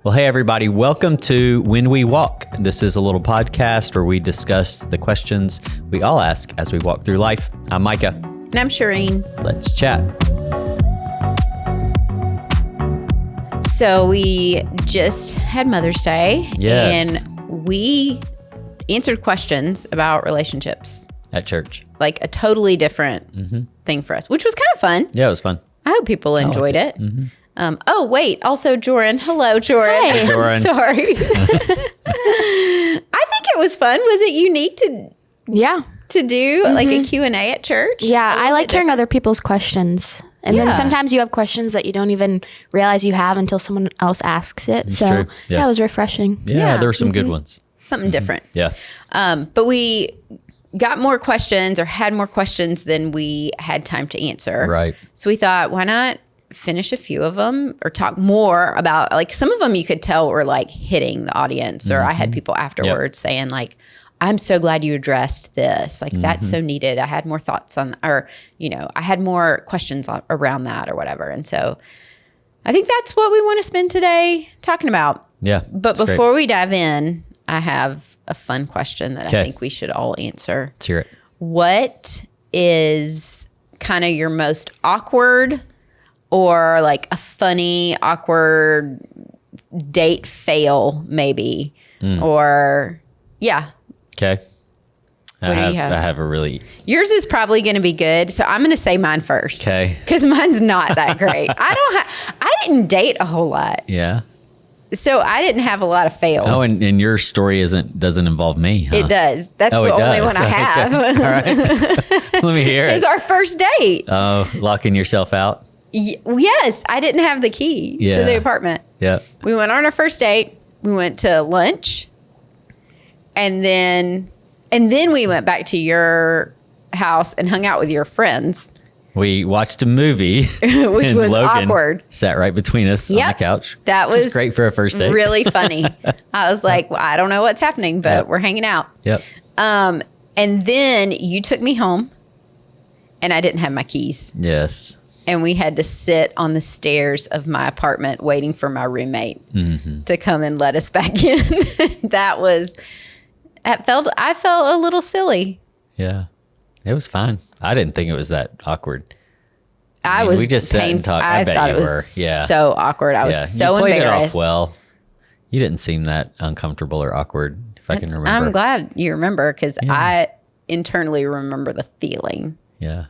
Well, hey, everybody. Welcome to When We Walk. This is a little podcast where we discuss the questions we all ask as we walk through life. I'm Micah. And I'm Shireen. Let's chat. So we just had Mother's Day. Yes. And we answered questions about relationships. At church. Like a totally different thing for us, which was kind of fun. Yeah, it was fun. I hope people enjoyed it. Oh, wait. Also, Joran. Hello, Joran. Hey, Joran. Sorry. I think it was fun. Was it unique to do like a Q&A at church? Yeah, I like hearing other people's questions. And then sometimes you have questions that you don't even realize you have until someone else asks it. It's so true. Yeah. that was refreshing. Yeah, there were some good ones. Something different. Yeah. But we got more questions or had more questions than we had time to answer. Right. So we thought, why not finish a few of them or talk more about, like, some of them you could tell were like hitting the audience. Or I had people afterwards saying like, I'm so glad you addressed this. Like, that's so needed. I had more thoughts on, or, you know, I had more questions around that or whatever. And so I think that's what we want to spend today talking about. Yeah. But before we dive in, I have a fun question that I think we should all answer. Let's hear it. What is kind of your most awkward or like a funny, awkward date fail, maybe? Or, yeah. Okay. What do you have? I have a really... Yours is probably going to be good, so I'm going to say mine first. Okay. Because mine's not that great. I didn't date a whole lot. Yeah. So I didn't have a lot of fails. Oh, and your story doesn't involve me, huh? It does. That's the only one I have. All right. Let me hear it. It's our first date. Oh, locking yourself out? Yes. I didn't have the key to the apartment. Yeah. We went on our first date. We went to lunch. And then we went back to your house and hung out with your friends. We watched a movie, which was Logan awkward. Sat right between us on the couch. That was great for a first date. Really funny. I was like, well, I don't know what's happening, but we're hanging out. Yep. And then you took me home, and I didn't have my keys. Yes. And we had to sit on the stairs of my apartment waiting for my roommate to come and let us back in. I felt a little silly. Yeah. It was fine. I didn't think it was that awkward. We just sat and talked. I bet thought you it was were. Yeah. so awkward. I was so you played embarrassed. it off well. You didn't seem that uncomfortable or awkward, if I can remember. I'm glad you remember, because I internally remember the feeling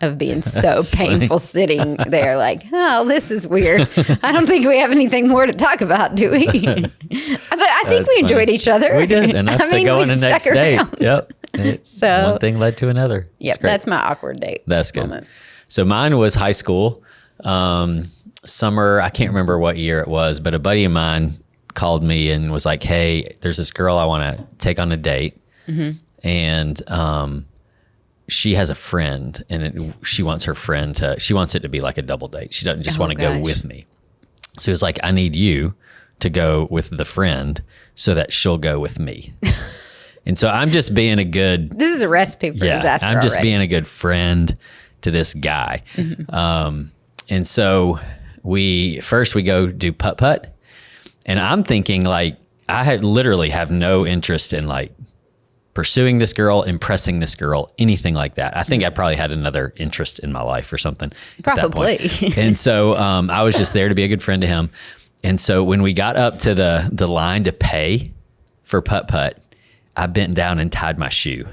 of being so painful sitting there like, oh, this is weird. I don't think we have anything more to talk about, do we? But I think we enjoyed each other. We did, enough to go on the next date. Yep. So one thing led to another. Yep, that's my awkward date. That's good. Moment. So mine was high school. Summer, I can't remember what year it was, but a buddy of mine called me and was like, hey, there's this girl I want to take on a date. And she has a friend, and she wants her friend she wants it to be like a double date. She doesn't just want to go with me. So he was like, I need you to go with the friend so that she'll go with me. And so I'm just being a good... This is a recipe for disaster I'm just already. being a good friend to this guy. And so we go do putt-putt. And I'm thinking, like, I literally have no interest in, like, pursuing this girl, impressing this girl, anything like that. I think I probably had another interest in my life or something. Probably. At that point. And so I was just there to be a good friend to him. And so when we got up to the line to pay for putt-putt, I bent down and tied my shoe.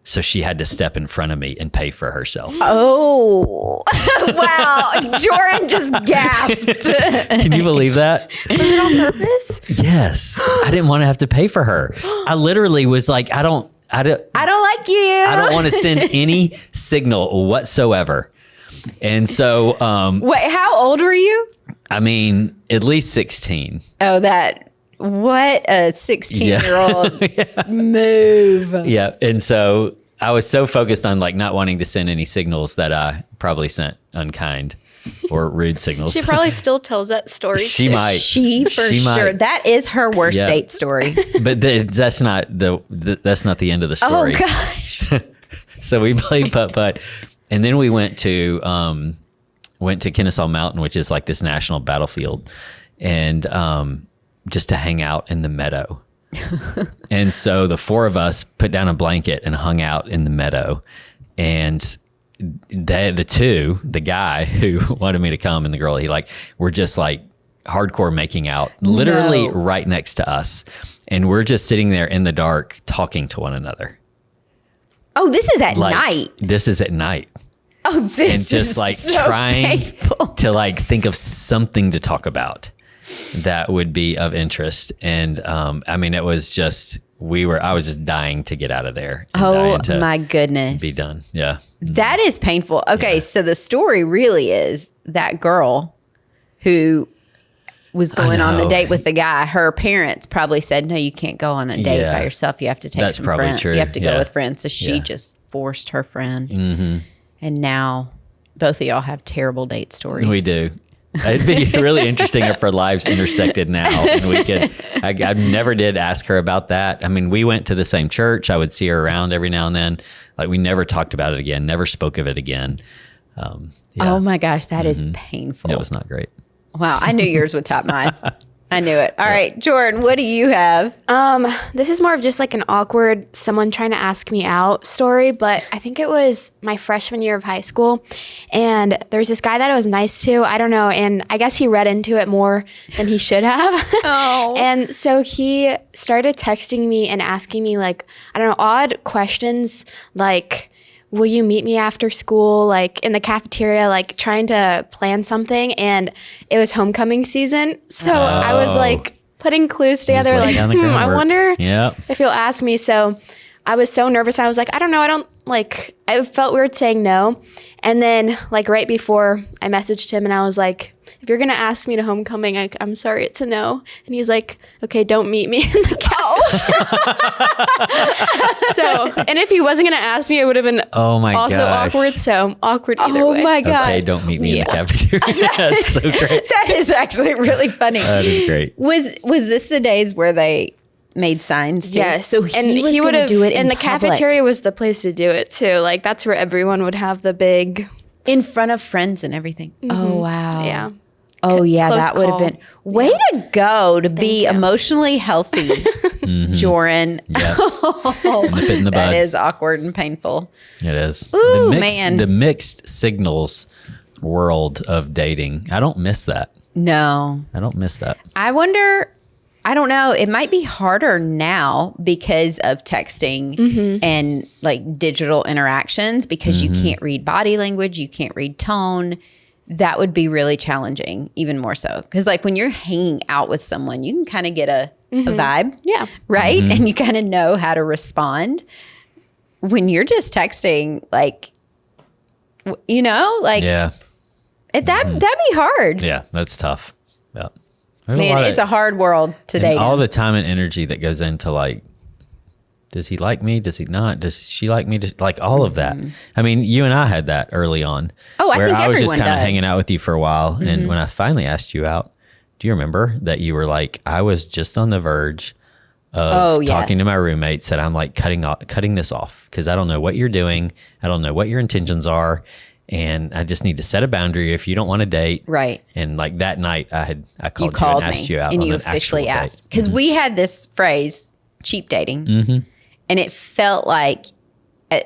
So she had to step in front of me and pay for herself. Oh, wow. Joran just gasped. Can you believe that? Was it on purpose? Yes. I didn't want to have to pay for her. I literally was like, I don't like you. I don't want to send any signal whatsoever. And so, wait, how old were you? I mean, at least 16. Oh, what a 16-year-old move. Yeah. And so I was so focused on, like, not wanting to send any signals that I probably sent unkind or rude signals. She probably still tells that story. She might. She sure. That is her worst date story. But that's not that's not the end of the story. Oh gosh. So we played putt-putt, and then we went to Kennesaw Mountain, which is like this national battlefield. And just to hang out in the meadow. And so the four of us put down a blanket and hung out in the meadow. And the guy who wanted me to come and the girl, we're just like hardcore making out, literally right next to us. And we're just sitting there in the dark talking to one another. Oh, this is at night. This is at night. Oh, this is so trying painful. to think of something to talk about that would be of interest. And it was just I was just dying to get out of there. Oh my goodness. Be done. Yeah. That is painful. Okay, so the story really is that girl who was going on the date with the guy, her parents probably said, no, you can't go on a date by yourself. You have to take some friends. True. You have to go with friends. So she just forced her friend. Mm-hmm. And now both of y'all have terrible date stories. We do. It'd be really interesting if our lives intersected now. And we could, I never did ask her about that. I mean, we went to the same church. I would see her around every now and then. We never talked about it again, never spoke of it again. Oh my gosh, that is painful. It was not great. Wow, I knew yours would top mine. I knew it. All right, Jordan, what do you have? This is more of just an awkward someone trying to ask me out story, but I think it was my freshman year of high school. And there's this guy that I was nice to, I don't know, and I guess he read into it more than he should have. Oh. And so he started texting me and asking me odd questions like, will you meet me after school, in the cafeteria, trying to plan something. And it was homecoming season. So I was putting clues together, I wonder if he'll ask me. So I was so nervous. I was like, I don't know. I felt weird saying no. And then right before I messaged him and I was like, if you're going to ask me to homecoming, I'm sorry, it's a no. And he was like, okay, don't meet me in the couch. So, and if he wasn't going to ask me, it would have been awkward. So awkward either way. Oh my God. Okay, don't meet me in the cafeteria. That's so great. That is actually really funny. That is great. Was this the days where they made signs too? Yes. So he would have do it in the cafeteria was the place to do it too. That's where everyone would have the big in front of friends and everything. Mm-hmm. Oh wow. Yeah. Oh yeah, that would have been way to go to be emotionally healthy, Joran. Yeah. Nip it in the bud. That is awkward and painful. It is. Ooh, man. The mixed signals world of dating. I don't miss that. No. I don't miss that. I wonder, I don't know, it might be harder now because of texting and digital interactions because you can't read body language, you can't read tone. That would be really challenging, even more so. Because when you're hanging out with someone, you can kind of get a vibe. Yeah. Right? And you kind of know how to respond. When you're just texting, yeah. That'd be hard. Yeah, that's tough. Yeah. Man, it's a hard world today. All the time and energy that goes into does he like me? Does he not? Does she like me? All of that. I mean, you and I had that early on. Oh, I think I was just everyone kind of does. hanging out with you for a while. And when I finally asked you out, do you remember that you were I was just on the verge of talking to my roommate, said I'm cutting this off because I don't know what you're doing. I don't know what your intentions are. And I just need to set a boundary if you don't want to date. Right. And that night I called you and asked you out and on you an officially actual asked. date. Because we had this phrase, cheap dating. And it felt like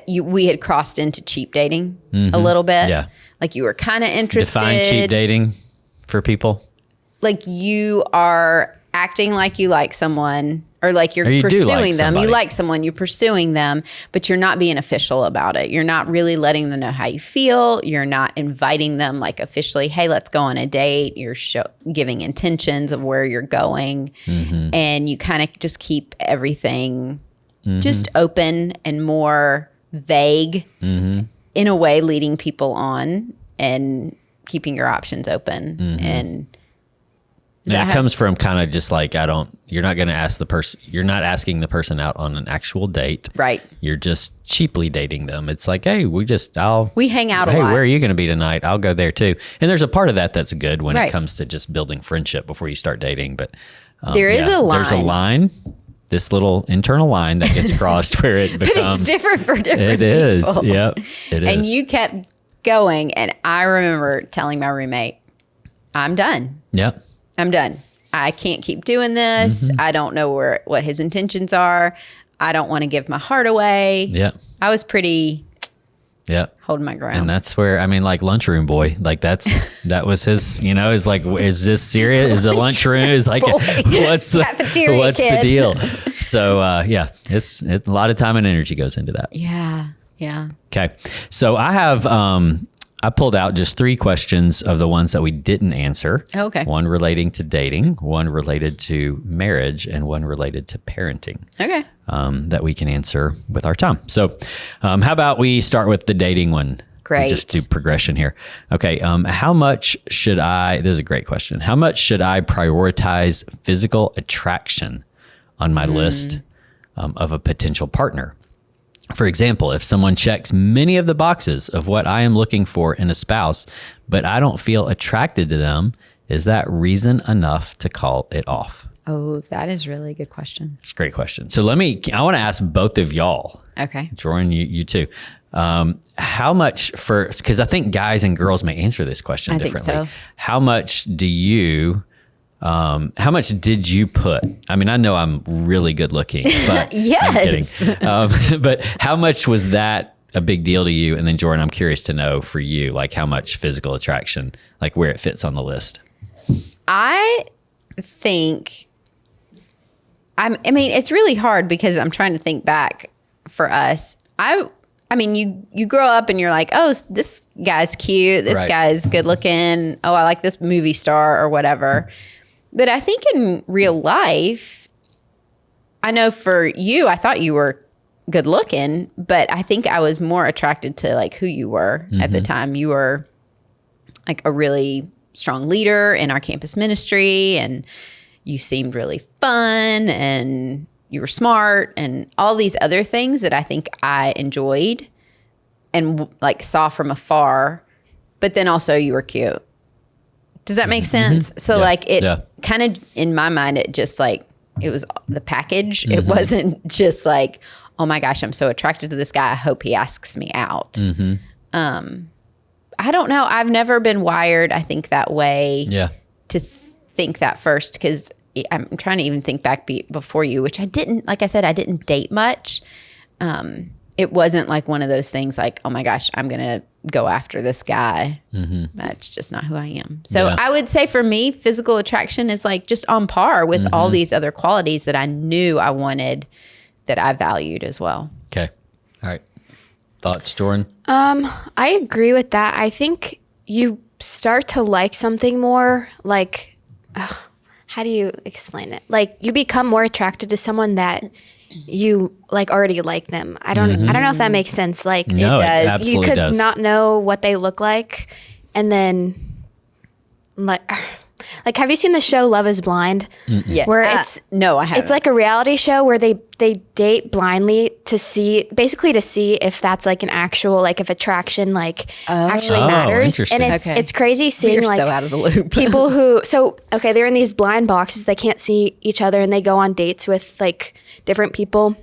we had crossed into cheap dating a little bit. Yeah. You were kind of interested. Define cheap dating for people. You are acting like you like someone or you're you pursuing them. somebody. You like someone, you're pursuing them, but you're not being official about it. You're not really letting them know how you feel. You're not inviting them officially, hey, let's go on a date. You're giving intentions of where you're going. And you kind of just keep everything just open and more vague in a way, leading people on and keeping your options open. And it comes from kind of just you're not going to ask the person, you're not asking the person out on an actual date. Right. You're just cheaply dating them. It's hey, we hang out a lot. Hey, where are you going to be tonight? I'll go there too. And there's a part of that that's good when Right. it comes to just building friendship before you start dating. But there is a line. There's a line. This little internal line that gets crossed where it becomes. But it's different for different people. It is. Yep. It is. And you kept going. And I remember telling my roommate, I'm done. Yep. I'm done. I can't keep doing this. I don't know what his intentions are. I don't want to give my heart away. Yeah. I was pretty holding my ground. And that's where, I mean, like lunchroom boy, like that was his, is like, is this serious? Is the lunchroom? Is like, what's the deal? So, it's a lot of time and energy goes into that. Yeah. Yeah. Okay. So I have, I pulled out just 3 questions of the ones that we didn't answer. Okay. One relating to dating, one related to marriage, and one related to parenting. Okay. That we can answer with our time. So how about we start with the dating one? Great. Just do progression here. Okay. How much should this is a great question. How much should I prioritize physical attraction on my list of a potential partner? For example, if someone checks many of the boxes of what I am looking for in a spouse, but I don't feel attracted to them, is that reason enough to call it off? Oh, that is really a good question. It's a great question. So I want to ask both of y'all. Okay. Jordan, you too. How much because I think guys and girls may answer this question differently. I think so. How much how much did you put? I mean, I know I'm really good looking, but yes. I'm kidding. But how much was that a big deal to you? And then Jordan, I'm curious to know for you, like how much physical attraction, like where it fits on the list. I think, I mean, it's really hard because I'm trying to think back for us. I mean, you grow up and you're like, oh, this guy's cute. This guy's good looking. Oh, I like this movie star or whatever. But I think in real life, I know for you, I thought you were good looking, but I think I was more attracted to like who you were at the time. You were like a really strong leader in our campus ministry, and you seemed really fun, and you were smart, and all these other things that I think I enjoyed and like saw from afar. But then also you were cute. Does that make sense? So like it kind of, in my mind, it just like, it was the package. It wasn't just like, oh my gosh, I'm so attracted to this guy. I hope he asks me out. I don't know. I've never been wired, I think, that way to think that first, because I'm trying to even think back before you, which I didn't, like I said, I didn't date much. It wasn't like one of those things like, oh my gosh, I'm going to go after this guy. That's just not who I am. So I would say for me, physical attraction is like just on par with all these other qualities that I knew I wanted, that I valued as well. Okay. All right. Thoughts, Jordan? I agree with that. I think you start to like something more, like, how do you explain it? Like you become more attracted to someone that you like already like them. I don't know if that makes sense. Like no, it does. It absolutely you could does. not know what they look like, and then like have you seen the show Love is Blind? Yeah. Where it's no, I haven't. It's like a reality show where they date blindly to see if that's like an actual, like if attraction like actually matters. Interesting. And it's crazy seeing We're like so out of the loop. people who they're in these blind boxes, they can't see each other, and they go on dates with like different people,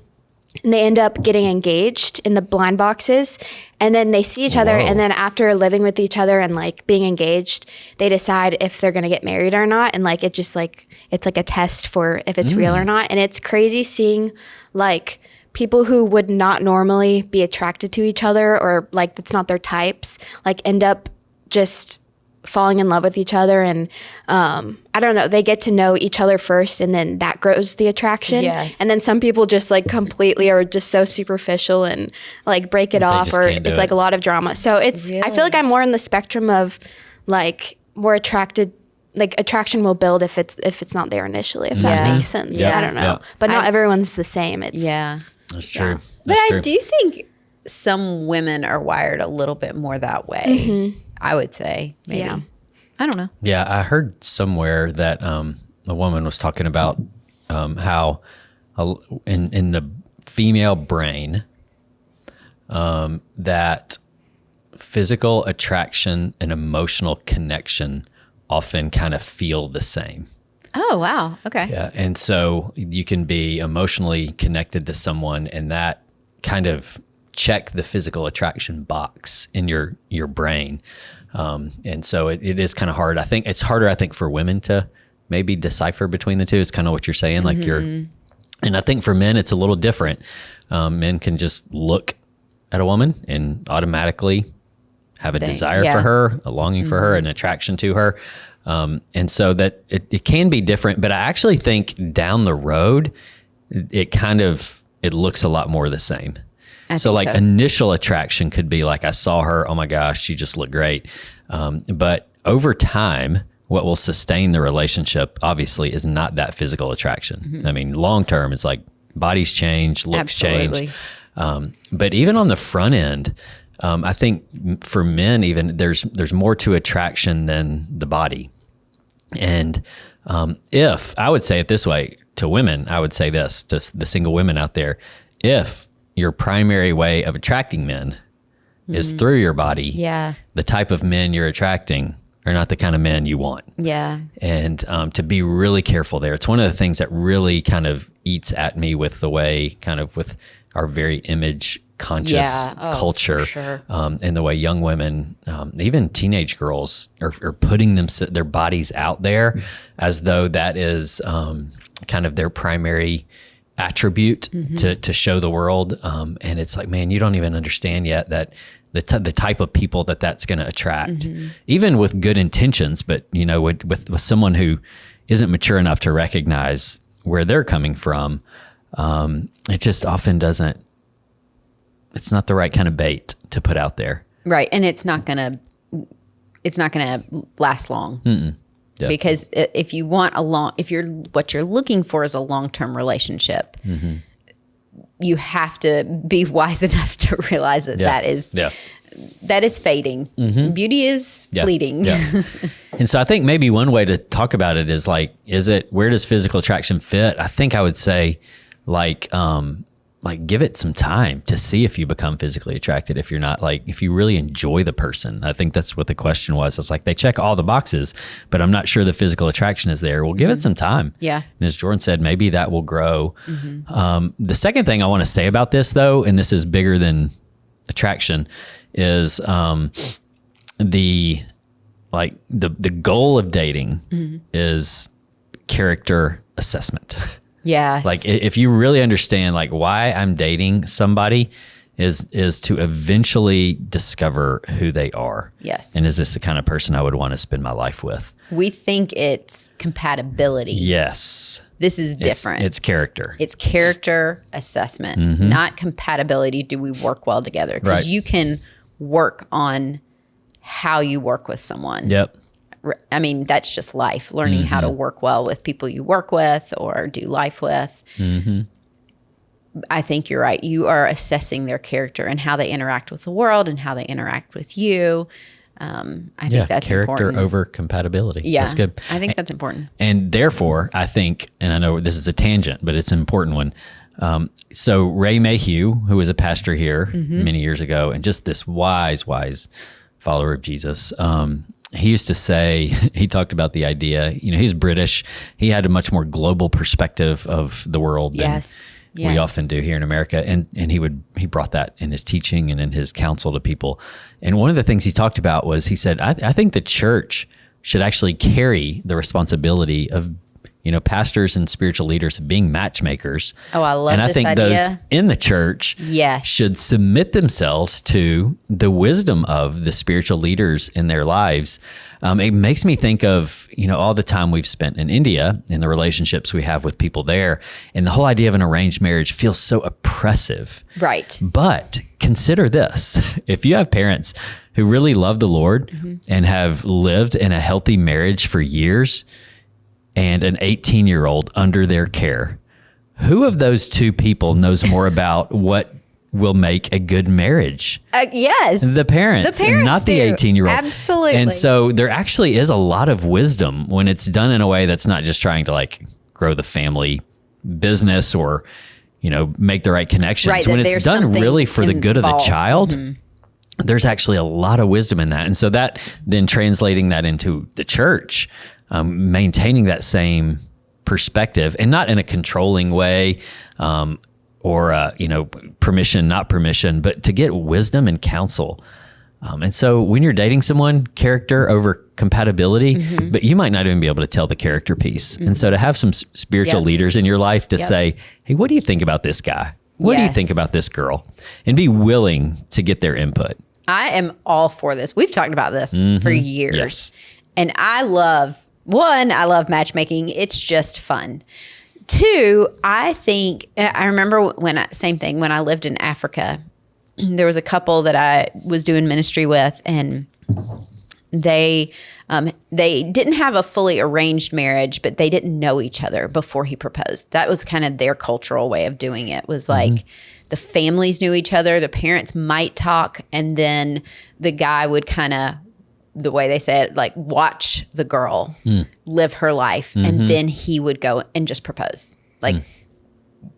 and they end up getting engaged in the blind boxes, and then they see each other, and then after living with each other and like being engaged, they decide if they're gonna get married or not. And like it just like it's like a test for if it's real or not. And it's crazy seeing like people who would not normally be attracted to each other, or like that's not their types, like end up just falling in love with each other. And I don't know, they get to know each other first, and then that grows the attraction. Yes. And then some people just like completely are just so superficial and like break it off, or it's like a lot of drama. So it's I feel like I'm more in the spectrum of like more attracted, like attraction will build if it's not there initially, if that makes sense. I don't know. But not everyone's the same. It's That's true. But I do think some women are wired a little bit more that way. I would say, maybe. Yeah. I don't know. Yeah, I heard somewhere that a woman was talking about how in the female brain that physical attraction and emotional connection often kind of feel the same. Oh, wow. Okay. Yeah, and so you can be emotionally connected to someone, and that kind of check the physical attraction box in your brain. And so it is kind of hard. I think it's harder, for women to maybe decipher between the two. It's kind of what you're saying. Like and I think for men, it's a little different. Men can just look at a woman and automatically have a desire for her, a longing for her, an attraction to her. And so that it can be different, but I actually think down the road, it looks a lot more the same. So like initial attraction could be like, I saw her, oh my gosh, she just looked great. But over time, what will sustain the relationship obviously is not that physical attraction. I mean, long term, it's like bodies change, looks change. But even on the front end, I think for men, even there's more to attraction than the body. And if I would say it this way to women, I would say this to the single women out there: if your primary way of attracting men is through your body, the type of men you're attracting are not the kind of men you want. And to be really careful there. It's one of the things that really kind of eats at me with the way, kind of with our very image conscious culture, and the way young women, even teenage girls, are putting their bodies out there as though that is kind of their primary attribute to show the world. And it's like, man, you don't even understand yet that the type of people that's going to attract, even with good intentions, but with someone who isn't mature enough to recognize where they're coming from, it just often doesn't. It's not the right kind of bait to put out there. Right. And it's not going to last long. Because if you want what you're looking for is a long-term relationship, you have to be wise enough to realize that is fading. Beauty is fleeting. And so I think maybe one way to talk about it is like, where does physical attraction fit? I think I would say like give it some time to see if you become physically attracted. If you're not, if you really enjoy the person. I think that's what the question was. It's like, they check all the boxes, but I'm not sure the physical attraction is there. Well, give it some time. And as Jordan said, maybe that will grow. The second thing I want to say about this though, and this is bigger than attraction, is the goal of dating is character assessment. Like if you really understand why I'm dating somebody is to eventually discover who they are. And is this the kind of person I would want to spend my life with? We think it's compatibility. Yes. This is different. It's character. It's character assessment, not compatibility. Do we work well together? Because you can work on how you work with someone. I mean, that's just life, learning how to work well with people you work with or do life with. I think you're right. You are assessing their character and how they interact with the world and how they interact with you. I think that's character important. Over compatibility. That's good. I think that's important. And therefore, I think, and I know this is a tangent, but it's an important one. So Ray Mayhew, who was a pastor here many years ago, and just this wise follower of Jesus, he used to say, he talked about the idea, he's British. He had a much more global perspective of the world than we often do here in America. And he brought that in his teaching and in his counsel to people. And one of the things he talked about was, he said, I think the church should actually carry the responsibility of pastors and spiritual leaders being matchmakers. Oh, I love this idea. And I think those in the church should submit themselves to the wisdom of the spiritual leaders in their lives. It makes me think of, all the time we've spent in India and the relationships we have with people there. And the whole idea of an arranged marriage feels so oppressive. Right. But consider this. If you have parents who really love the Lord and have lived in a healthy marriage for years, and an 18-year-old under their care, who of those two people knows more about what will make a good marriage? The parents and not the 18-year-old. Absolutely. And so there actually is a lot of wisdom when it's done in a way that's not just trying to grow the family business or, make the right connections. Right, when it's done really for the good of the child, there's actually a lot of wisdom in that. And so that then translating that into the church, maintaining that same perspective, and not in a controlling way, or permission, not permission, but to get wisdom and counsel. And so when you're dating someone, character over compatibility, but you might not even be able to tell the character piece. And so to have some spiritual leaders in your life to say, hey, what do you think about this guy? What do you think about this girl? And be willing to get their input. I am all for this. We've talked about this for years. Yes. And I love matchmaking. It's just fun. 2, I remember when I lived in Africa, there was a couple that I was doing ministry with, and they didn't have a fully arranged marriage, but they didn't know each other before he proposed. That was kind of their cultural way of doing it, was like the families knew each other, the parents might talk, and then the guy would kind of, the way they say it, like watch the girl live her life, and then he would go and just propose. Like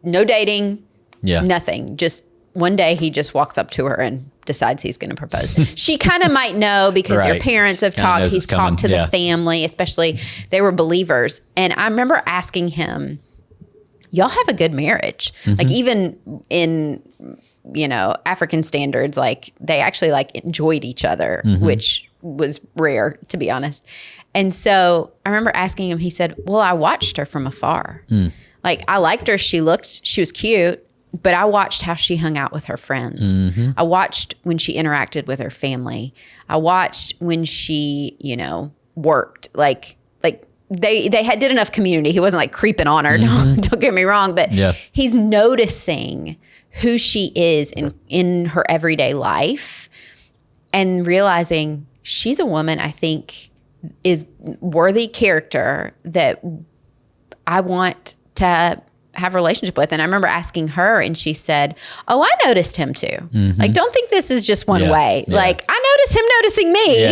no dating, nothing. Just one day he just walks up to her and decides he's going to propose. She kind of might know because their parents have talked. He's talked to the family, especially they were believers. And I remember asking him, y'all have a good marriage. Like even in, African standards, like they actually like enjoyed each other, which was rare, to be honest. And so I remember asking him, he said, well, I watched her from afar. Like I liked her. She was cute. But I watched how she hung out with her friends. I watched when she interacted with her family. I watched when she, worked. Like they did enough community. He wasn't like creeping on her. Don't get me wrong. But he's noticing who she is in her everyday life and realizing she's a woman I think is worthy character that I want to have a relationship with. And I remember asking her, and she said, oh, I noticed him too. Like, don't think this is just one way. Like I noticed him noticing me,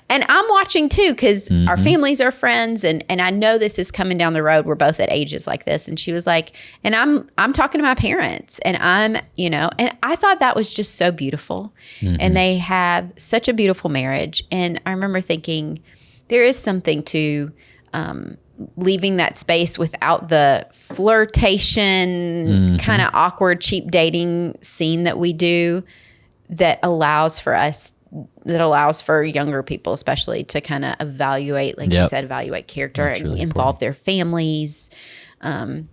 and I'm watching too, because our families are friends, and I know this is coming down the road. We're both at ages like this. And she was like, and I'm talking to my parents, and I'm, and I thought that was just so beautiful. And they have such a beautiful marriage. And I remember thinking there is something to, leaving that space without the flirtation, kind of awkward, cheap dating scene that we do, that allows for younger people, especially, to kind of evaluate, like you said, evaluate character and really involve their families. I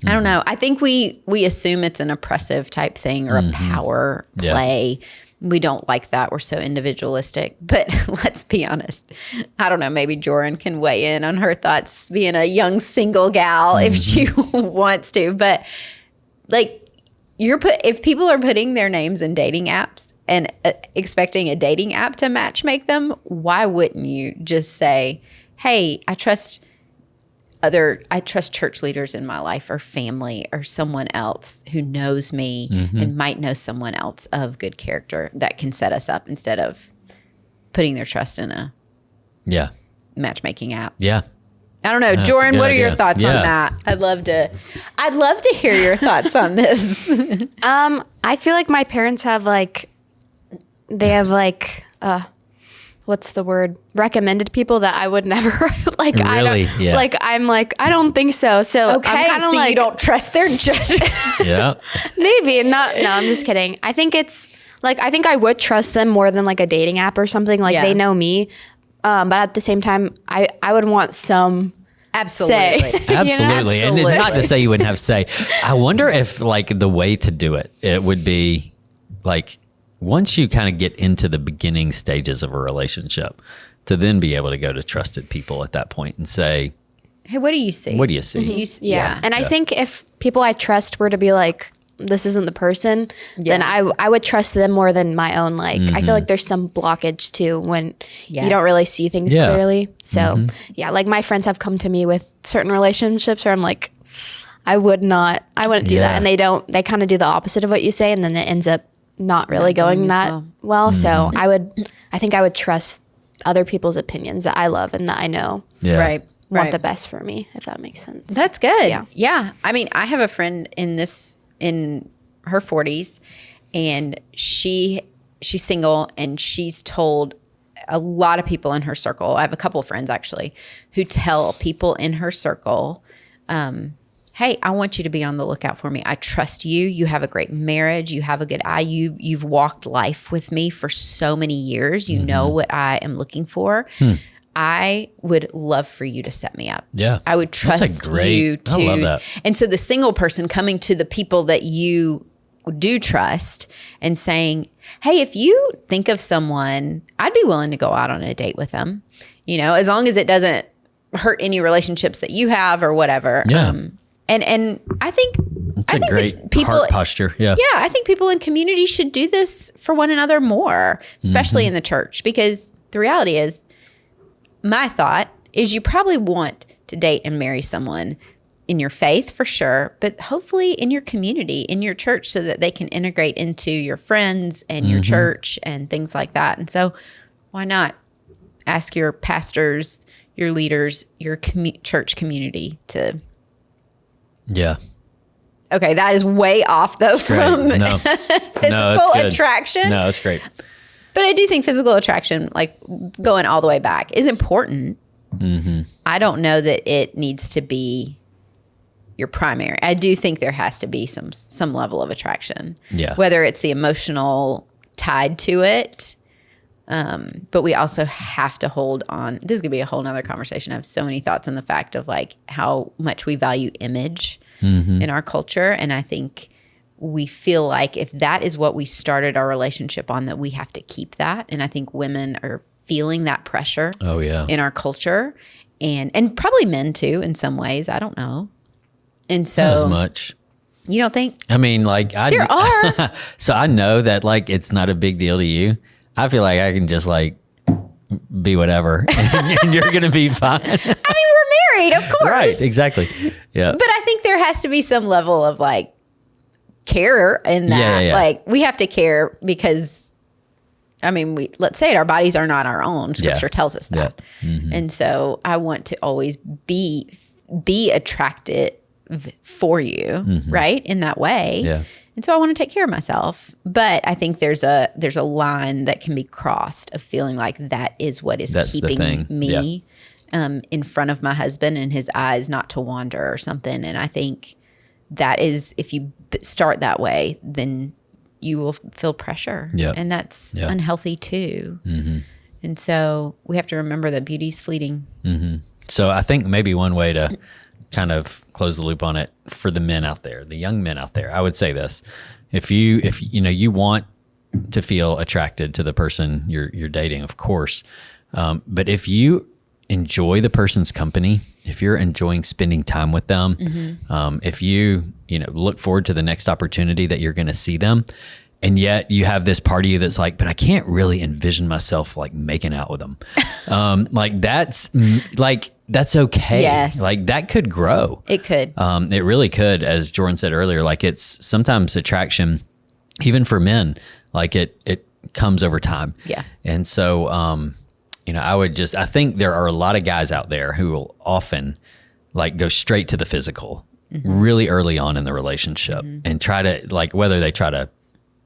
don't know. I think we assume it's an oppressive type thing or a power play. We don't like that. We're so individualistic. But let's be honest. I don't know. Maybe Joran can weigh in on her thoughts being a young single gal if she wants to. But like if people are putting their names in dating apps and expecting a dating app to match make them, why wouldn't you just say, hey, I trust church leaders in my life or family or someone else who knows me and might know someone else of good character that can set us up, instead of putting their trust in a matchmaking app. Yeah. I don't know. Joran, what are your thoughts on that? I'd love to hear your thoughts on this. I feel like my parents have what's the word? Recommended people that I would never like. Really? I don't think so. So okay, I'm kind of like, you don't trust their judgment. Maybe not. No, I'm just kidding. I think it's like, I think I would trust them more than like a dating app or something. Like they know me, but at the same time, I would want some. Absolutely. Say, Absolutely. And not to say you wouldn't have say. I wonder if like the way to do it would be like, once you kind of get into the beginning stages of a relationship, to then be able to go to trusted people at that point and say, hey, what do you see? What do you see? And I think if people I trust were to be like, this isn't the person, then I would trust them more than my own. Like, I feel like there's some blockage too when you don't really see things clearly. So like my friends have come to me with certain relationships where I'm like, I wouldn't do that. And they kind of do the opposite of what you say. And then it ends up not really going that well. So I think I would trust other people's opinions that I love and that I know want the best for me, if that makes sense. That's good. Yeah. I mean, I have a friend in her 40s, and she's single, and she's told a lot of people in her circle. I have a couple of friends actually who tell people in her circle, hey, I want you to be on the lookout for me. I trust you. You have a great marriage. You have a good eye. You've walked life with me for so many years. You know what I am looking for. I would love for you to set me up. Yeah. I would trust you to. I love that. And so the single person coming to the people that you do trust and saying, hey, if you think of someone, I'd be willing to go out on a date with them, as long as it doesn't hurt any relationships that you have or whatever. Yeah. And I think it's a great heart posture. Yeah. Yeah. I think people in community should do this for one another more, especially in the church, because the reality is, my thought is you probably want to date and marry someone in your faith for sure, but hopefully in your community, in your church, so that they can integrate into your friends and your church and things like that. And so why not ask your pastors, your leaders, your church community to... Yeah. Okay, that is way off though from physical attraction. No, that's great. But I do think physical attraction, like going all the way back, is important. I don't know that it needs to be your primary. I do think there has to be some level of attraction. Yeah. Whether it's the emotional tied to it. But we also have to hold on. This is going to be a whole nother conversation. I have so many thoughts on the fact of like how much we value image in our culture. And I think we feel like if that is what we started our relationship on, that we have to keep that. And I think women are feeling that pressure in our culture, and probably men too in some ways. I don't know. And so not as much. You don't think? I mean, like there are. So I know that like it's not a big deal to you. I feel like I can just like be whatever and you're going to be fine. I mean, we're married, of course. Right, exactly. Yeah. But I think there has to be some level of like care in that. Yeah. Like we have to care because, I mean, let's say it, our bodies are not our own. Scripture tells us that. Yeah. And so I want to always be attracted for you, right? In that way. Yeah. And so I want to take care of myself. But I think there's a line that can be crossed of feeling like that is what is keeping me in front of my husband and his eyes not to wander or something. And I think that is, if you start that way, then you will feel pressure. Yeah. And that's unhealthy too. And so we have to remember that beauty's fleeting. So I think maybe one way to kind of close the loop on it for the men out there, the young men out there, I would say this: if you want to feel attracted to the person you're dating, of course, but if you enjoy the person's company, if you're enjoying spending time with them, if you look forward to the next opportunity that you're going to see them, and yet you have this part of you that's like, but I can't really envision myself like making out with them. That's okay. Yes. Like that could grow. It could. It really could. As Jordan said earlier, like it's sometimes attraction, even for men, like it comes over time. Yeah. And so, I think there are a lot of guys out there who will often like go straight to the physical really early on in the relationship and try to like, whether they try to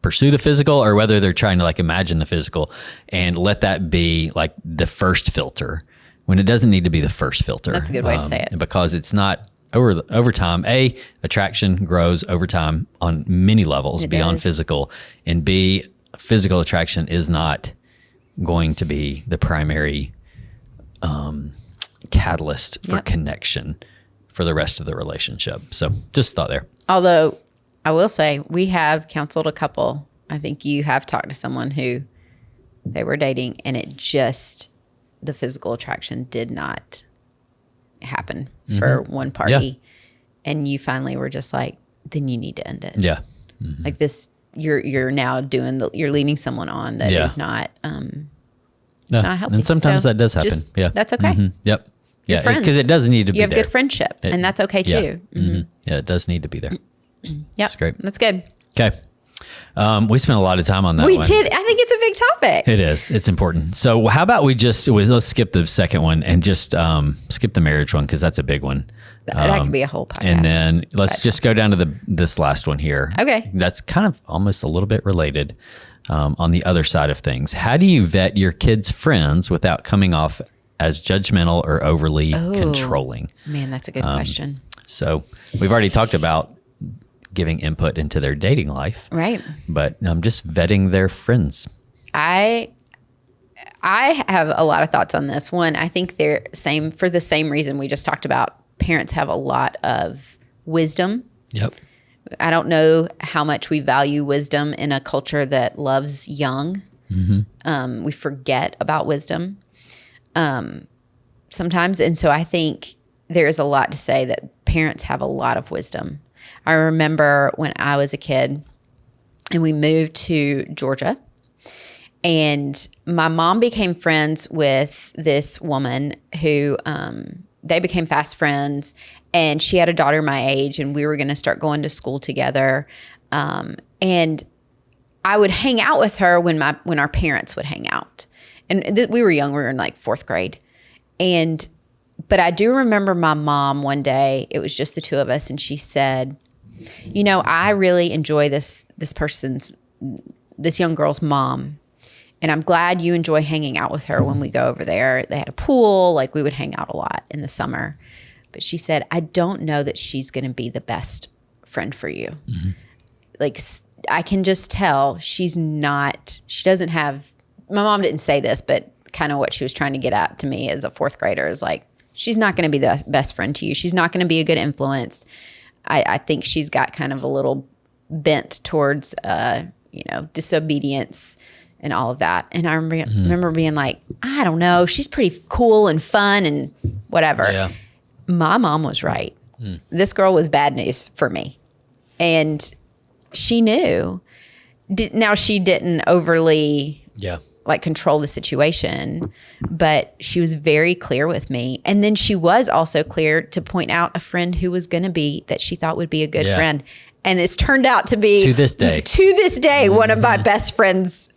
pursue the physical or whether they're trying to like imagine the physical and let that be like the first filter when it doesn't need to be the first filter. That's a good way to say it. Because it's not over time. A, attraction grows over time on many levels beyond physical, and B, physical attraction is not going to be the primary catalyst for connection for the rest of the relationship. So just a thought there. Although I will say we have counseled a couple. I think you have talked to someone who they were dating and the physical attraction did not happen for one party. Yeah. And you finally were just like, then you need to end it. Yeah. Like this, you're now you're leading someone on that is not, it's not healthy. And sometimes that does happen. That's okay. Yep. Yeah. Because it does need to be there. You have good friendship and that's okay too. Yeah. It does need to be there. Yep. That's great. That's good. Okay. We spent a lot of time on that We one. did. I think it's a big topic. It is. It's important. So how about let's skip the second one and just skip the marriage one because that's a big one. That could be a whole podcast. And then let's just go down to this last one here. Okay. That's kind of almost a little bit related on the other side of things. How do you vet your kids' friends without coming off as judgmental or overly controlling? Man, that's a good question. So we've already talked about giving input into their dating life. Right. But I'm just vetting their friends. I have a lot of thoughts on this. One, I think they're same for the same reason we just talked about. Parents have a lot of wisdom. Yep. I don't know how much we value wisdom in a culture that loves young. We forget about wisdom sometimes. And so I think there is a lot to say that parents have a lot of wisdom. I remember when I was a kid and we moved to Georgia, and my mom became friends with this woman who they became fast friends, and she had a daughter my age, and we were going to start going to school together. And I would hang out with her when our parents would hang out. And we were young. We were in like 4th grade. But I do remember my mom one day, it was just the two of us, and she said, you know, I really enjoy this young girl's mom. And I'm glad you enjoy hanging out with her when we go over there. They had a pool, like we would hang out a lot in the summer. But she said, I don't know that she's going to be the best friend for you. Like, I can just tell she doesn't have, my mom didn't say this, but kind of what she was trying to get at to me as a 4th grader is like, she's not going to be the best friend to you. She's not going to be a good influence. I think she's got kind of a little bent towards, disobedience and all of that. And I remember being like, I don't know, she's pretty cool and fun and whatever. Yeah. My mom was right. This girl was bad news for me. And she knew. Now, she didn't overly control the situation, but she was very clear with me. And then she was also clear to point out a friend who was going to be, that she thought would be a good friend. And it's turned out to be, to this day, one of my best friends.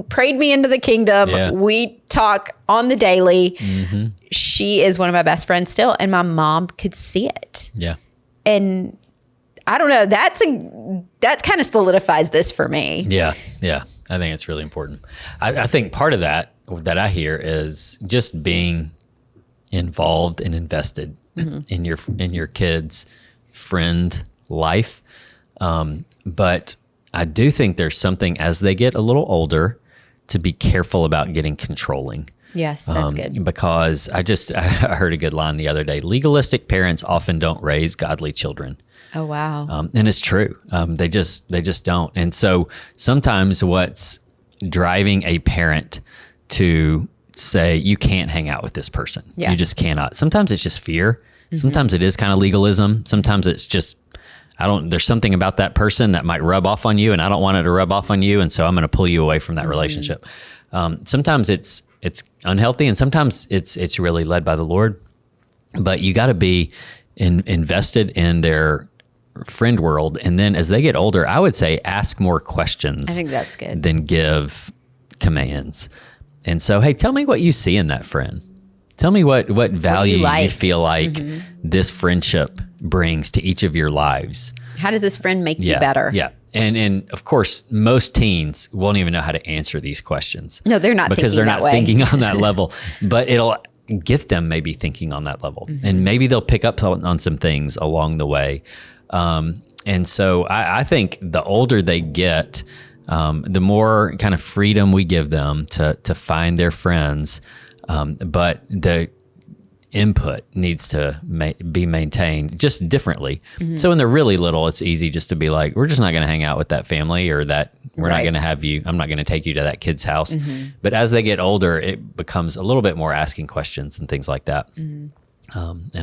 Prayed me into the kingdom. Yeah. We talk on the daily. She is one of my best friends still, and my mom could see it. Yeah. And I don't know, that kind of solidifies this for me. Yeah. Yeah. I think it's really important. I think part of that I hear is just being involved and invested in your kids' friend life. But I do think there's something as they get a little older to be careful about getting controlling. Yes, that's good. Because I heard a good line the other day. Legalistic parents often don't raise godly children. Oh, wow. And it's true. They just don't. And so sometimes what's driving a parent to say, you can't hang out with this person. Yeah. You just cannot. Sometimes it's just fear. Sometimes it is kind of legalism. Sometimes it's just, there's something about that person that might rub off on you, and I don't want it to rub off on you. And so I'm going to pull you away from that relationship. Sometimes it's unhealthy, and sometimes it's really led by the Lord, but you got to be invested in their friend world. And then as they get older, I would say ask more questions. I think that's good. Than give commands. And so, hey, tell me what you see in that friend. Tell me what value you feel like this friendship brings to each of your lives. How does this friend make you better? Yeah. And of course, most teens won't even know how to answer these questions. No, they're not because thinking they're not thinking on that level. But it'll get them maybe thinking on that level. And maybe they'll pick up on some things along the way. And so I think the older they get, the more kind of freedom we give them to find their friends. But the input needs to be maintained just differently. So when they're really little, it's easy just to be like, we're just not going to hang out with that family, or that we're not going to have you. I'm not going to take you to that kid's house. But as they get older, it becomes a little bit more asking questions and things like that. And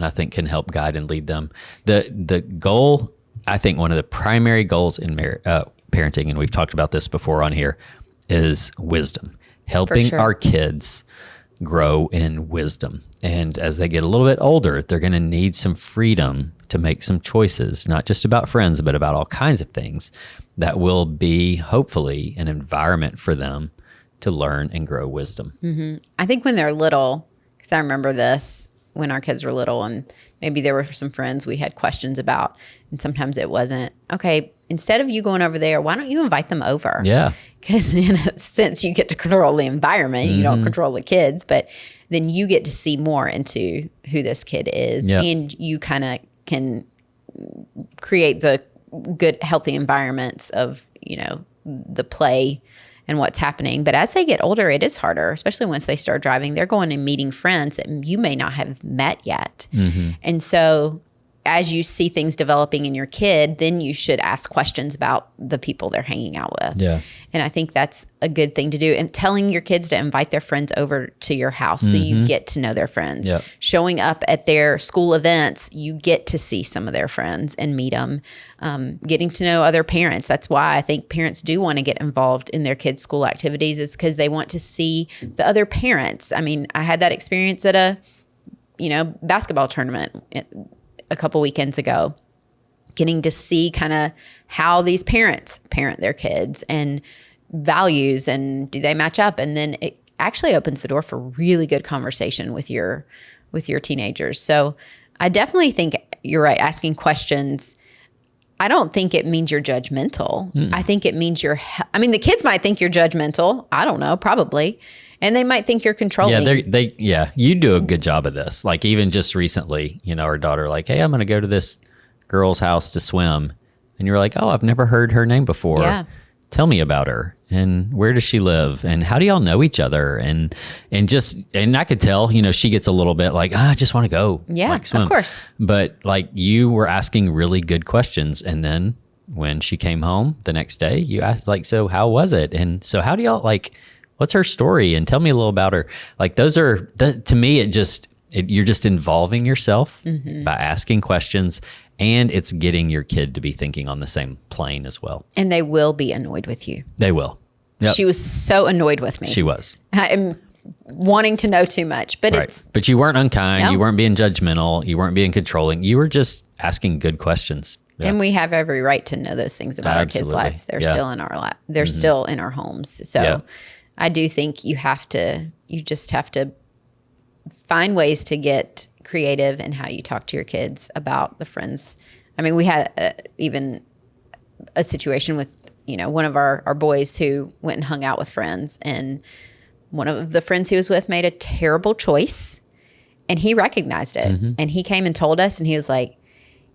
I think can help guide and lead them. The goal, I think one of the primary goals in parenting, and we've talked about this before on here, is wisdom, helping our kids grow in wisdom. And as they get a little bit older, they're going to need some freedom to make some choices, not just about friends, but about all kinds of things that will be hopefully an environment for them to learn and grow wisdom. I think when they're little, because I remember this when our kids were little, and maybe there were some friends we had questions about, and sometimes it wasn't, okay, instead of you going over there, why don't you invite them over? Yeah. Because in a sense, you get to control the environment. You don't control the kids, but then you get to see more into who this kid is. Yep. And you kind of can create the good, healthy environments of, the play and what's happening. But as they get older, it is harder, especially once they start driving. They're going and meeting friends that you may not have met yet. And so as you see things developing in your kid, then you should ask questions about the people they're hanging out with. Yeah. And I think that's a good thing to do. And telling your kids to invite their friends over to your house so you get to know their friends. Yep. Showing up at their school events, you get to see some of their friends and meet them. Getting to know other parents. That's why I think parents do want to get involved in their kids' school activities, is because they want to see the other parents. I mean, I had that experience at a, basketball tournament a couple weekends ago, getting to see kind of how these parents parent their kids and values, and do they match up? And then it actually opens the door for really good conversation with your teenagers. So I definitely think you're right. Asking questions, I don't think it means you're judgmental. I think it means the kids might think you're judgmental. I don't know, probably. And they might think you're controlling. Yeah, you do a good job of this. Like even just recently, our daughter like, hey, I'm going to go to this girl's house to swim. And you're like, oh, I've never heard her name before. Yeah. Tell me about her. And where does she live? And how do y'all know each other? And I could tell, she gets a little bit like, I just want to go. Yeah, like, swim. Of course. But like you were asking really good questions. And then when she came home the next day, you asked like, so how was it? And so how do y'all like, what's her story? And tell me a little about her. Like those are, to me, you're just involving yourself by asking questions, and it's getting your kid to be thinking on the same plane as well. And they will be annoyed with you. They will. Yep. She was so annoyed with me. She was. I'm wanting to know too much, but right. But you weren't unkind. No. You weren't being judgmental. You weren't being controlling. You were just asking good questions. Yeah. And we have every right to know those things about Absolutely. Our kids' lives. They're still in our life. They're still in our homes. So I do think you just have to find ways to get creative in how you talk to your kids about the friends. I mean, we had even a situation with, one of our boys who went and hung out with friends, and one of the friends he was with made a terrible choice, and he recognized it. And he came and told us, and he was like,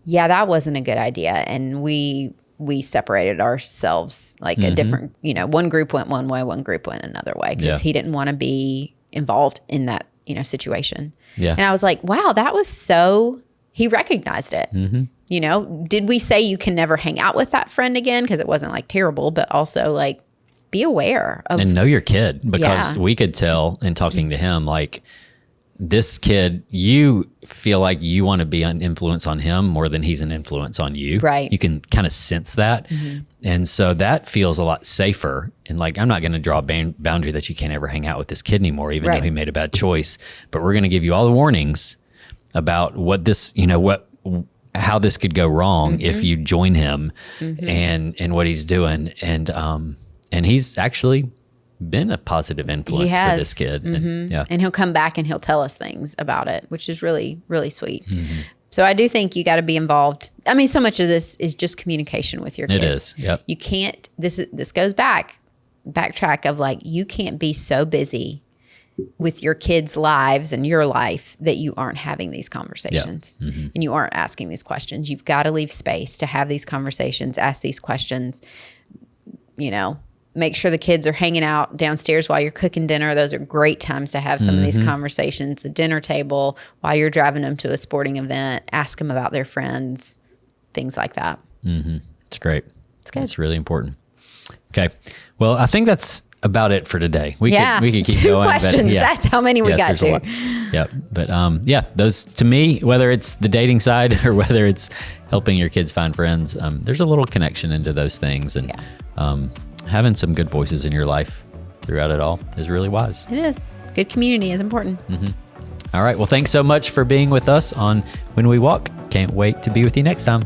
yeah, that wasn't a good idea. And we separated ourselves, like a different, one group went one way, one group went another way, because he didn't want to be involved in that, situation. Yeah. And I was like, wow, that was he recognized it. Did we say you can never hang out with that friend again? Because it wasn't like terrible, but also like be aware of. And know your kid, because we could tell in talking to him, like, this kid, you feel like you want to be an influence on him more than he's an influence on you. Right. You can kind of sense that. And so that feels a lot safer. And like, I'm not going to draw a boundary that you can't ever hang out with this kid anymore, even though he made a bad choice. But we're going to give you all the warnings about what this, how this could go wrong if you join him and what he's doing. And he's actually been a positive influence for this kid. And, and he'll come back and he'll tell us things about it, which is really, really sweet. So I do think you got to be involved. I mean, so much of this is just communication with your kids. It is. Yep. You can't, this goes backtrack of like, you can't be so busy with your kids' lives and your life that you aren't having these conversations and you aren't asking these questions. You've got to leave space to have these conversations, ask these questions, make sure the kids are hanging out downstairs while you're cooking dinner. Those are great times to have some of these conversations. The dinner table, while you're driving them to a sporting event, ask them about their friends, things like that. It's great. It's good. It's really important. Okay. Well, I think that's about it for today. We could keep 2 going. questions. But, that's how many we got to. Yep. But those, to me, whether it's the dating side or whether it's helping your kids find friends, there's a little connection into those things. And having some good voices in your life throughout it all is really wise. It is. Good community is important. All right. Well, thanks so much for being with us on When We Walk. Can't wait to be with you next time.